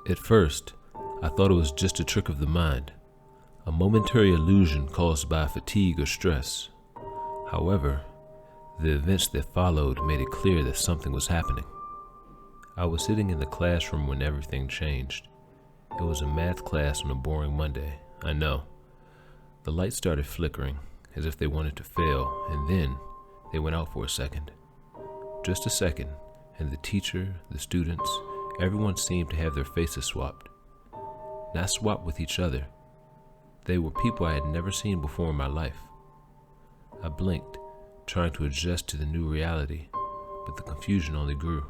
At first, I thought it was just a trick of the mind, a momentary illusion caused by fatigue or stress. However, the events that followed made it clear that something was happening. I was sitting in the classroom when everything changed. It was a math class on a boring Monday, I know. The lights started flickering, as if they wanted to fail, and then they went out for a second. Just a second, and the teacher, the students, everyone seemed to have their faces swapped. Not swapped with each other. They were people I had never seen before in my life. I blinked, trying to adjust to the new reality, but the confusion only grew.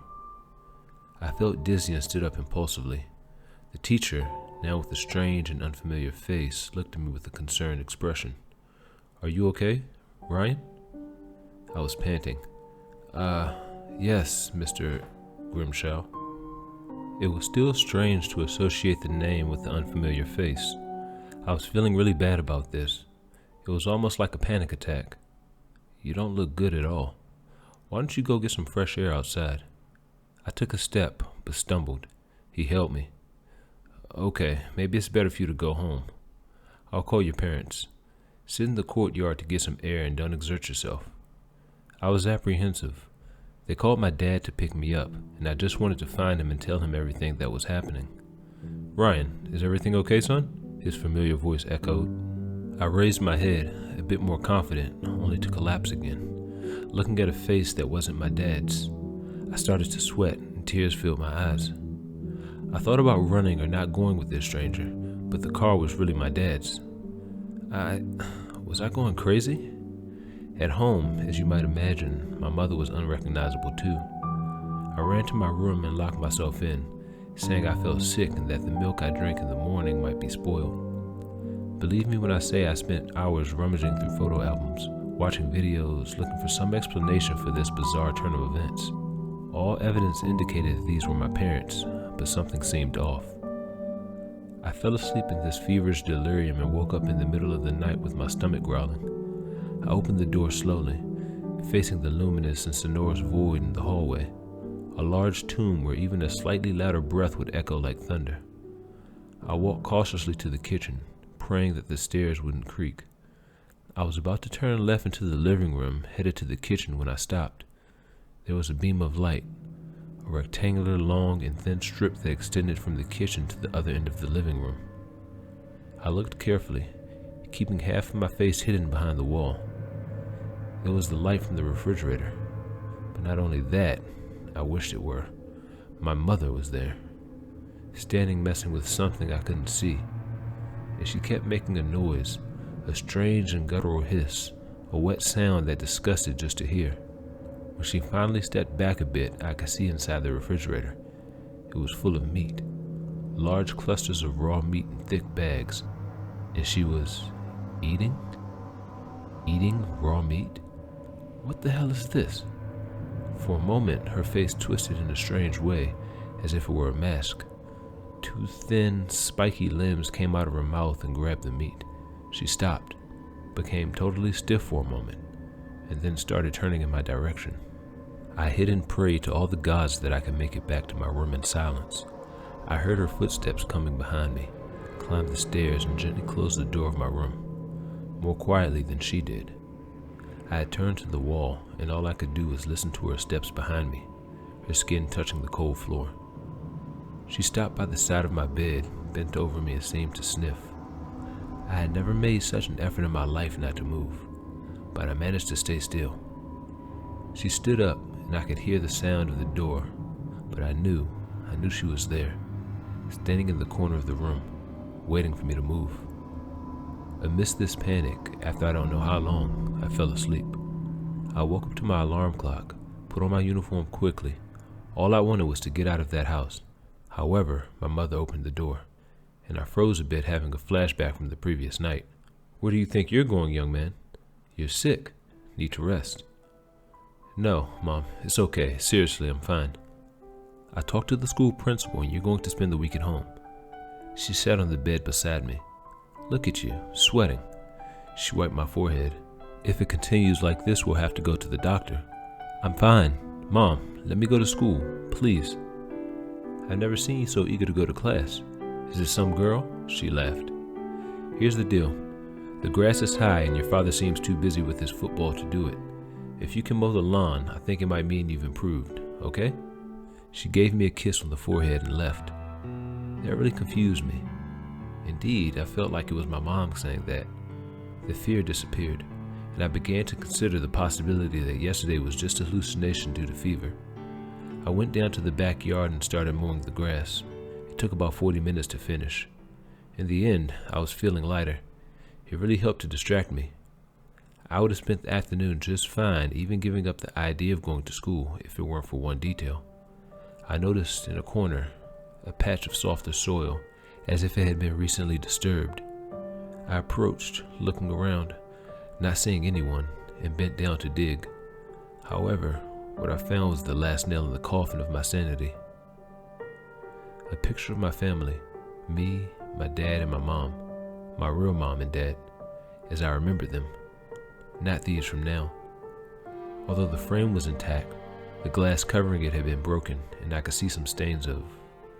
I felt dizzy and stood up impulsively. The teacher, now with a strange and unfamiliar face, looked at me with a concerned expression. "Are you okay, Ryan?" I was panting. Yes, Mr. Grimshaw." It was still strange to associate the name with the unfamiliar face. I was feeling really bad about this. It was almost like a panic attack. "You don't look good at all. Why don't you go get some fresh air outside?" I took a step, but stumbled. He held me. "Okay, maybe it's better for you to go home. I'll call your parents. Sit in the courtyard to get some air and don't exert yourself." I was apprehensive. They called my dad to pick me up, and I just wanted to find him and tell him everything that was happening. "Ryan, is everything okay, son?" His familiar voice echoed. I raised my head, a bit more confident, only to collapse again, looking at a face that wasn't my dad's. I started to sweat, and tears filled my eyes. I thought about running or not going with this stranger, but the car was really my dad's. Was I going crazy? At home, as you might imagine, my mother was unrecognizable too. I ran to my room and locked myself in, saying I felt sick and that the milk I drank in the morning might be spoiled. Believe me when I say I spent hours rummaging through photo albums, watching videos, looking for some explanation for this bizarre turn of events. All evidence indicated that these were my parents, but something seemed off. I fell asleep in this feverish delirium and woke up in the middle of the night with my stomach growling. I opened the door slowly, facing the luminous and sonorous void in the hallway, a large tomb where even a slightly louder breath would echo like thunder. I walked cautiously to the kitchen, praying that the stairs wouldn't creak. I was about to turn left into the living room, headed to the kitchen, when I stopped. There was a beam of light, a rectangular, long and thin strip that extended from the kitchen to the other end of the living room. I looked carefully, keeping half of my face hidden behind the wall. It was the light from the refrigerator, but not only that, I wished it were. My mother was there, standing messing with something I couldn't see, and she kept making a noise, a strange and guttural hiss, a wet sound that disgusted just to hear. When she finally stepped back a bit, I could see inside the refrigerator. It was full of meat, large clusters of raw meat in thick bags, and she was eating raw meat? What the hell is this? For a moment, her face twisted in a strange way, as if it were a mask. Two thin, spiky limbs came out of her mouth and grabbed the meat. She stopped, became totally stiff for a moment, and then started turning in my direction. I hid and prayed to all the gods that I could make it back to my room in silence. I heard her footsteps coming behind me, climbed the stairs, and gently closed the door of my room, more quietly than she did. I had turned to the wall, and all I could do was listen to her steps behind me, her skin touching the cold floor. She stopped by the side of my bed, bent over me, and seemed to sniff. I had never made such an effort in my life not to move, but I managed to stay still. She stood up, and I could hear the sound of the door, but I knew she was there, standing in the corner of the room, waiting for me to move. Amidst this panic, after I don't know how long, I fell asleep. I woke up to my alarm clock, put on my uniform quickly. All I wanted was to get out of that house. However, my mother opened the door, and I froze a bit, having a flashback from the previous night. "Where do you think you're going, young man? You're sick. Need to rest." "No, Mom, it's okay. Seriously, I'm fine. I talked to the school principal and you're going to spend the week at home." She sat on the bed beside me. "Look at you, sweating." She wiped my forehead. "If it continues like this, we'll have to go to the doctor." "I'm fine. Mom, let me go to school, please." I've never seen you so eager to go to class. Is it some girl?" She laughed. "Here's the deal. The grass is high and your father seems too busy with his football to do it. If you can mow the lawn, I think it might mean you've improved, okay?" She gave me a kiss on the forehead and left. That really confused me. Indeed, I felt like it was my mom saying that. The fear disappeared, and I began to consider the possibility that yesterday was just a hallucination due to fever. I went down to the backyard and started mowing the grass. It took about 40 minutes to finish. In the end, I was feeling lighter. It really helped to distract me. I would have spent the afternoon just fine, even giving up the idea of going to school if it weren't for one detail. I noticed in a corner a patch of softer soil, as if it had been recently disturbed. I approached, looking around, not seeing anyone, and bent down to dig. However, what I found was the last nail in the coffin of my sanity. A picture of my family, me, my dad, and my mom, my real mom and dad, as I remember them, not these from now. Although the frame was intact, the glass covering it had been broken, and I could see some stains of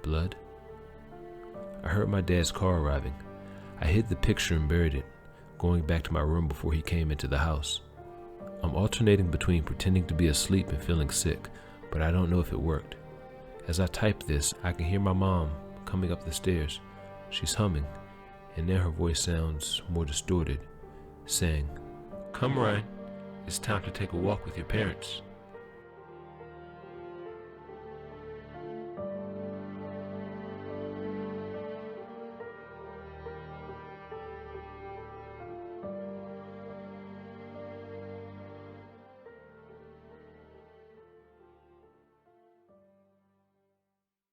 blood. I heard my dad's car arriving. I hid the picture and buried it, going back to my room before he came into the house. I'm alternating between pretending to be asleep and feeling sick, but I don't know if it worked. As I type this, I can hear my mom coming up the stairs. She's humming, and now her voice sounds more distorted, saying, "Come, Ryan, it's time to take a walk with your parents."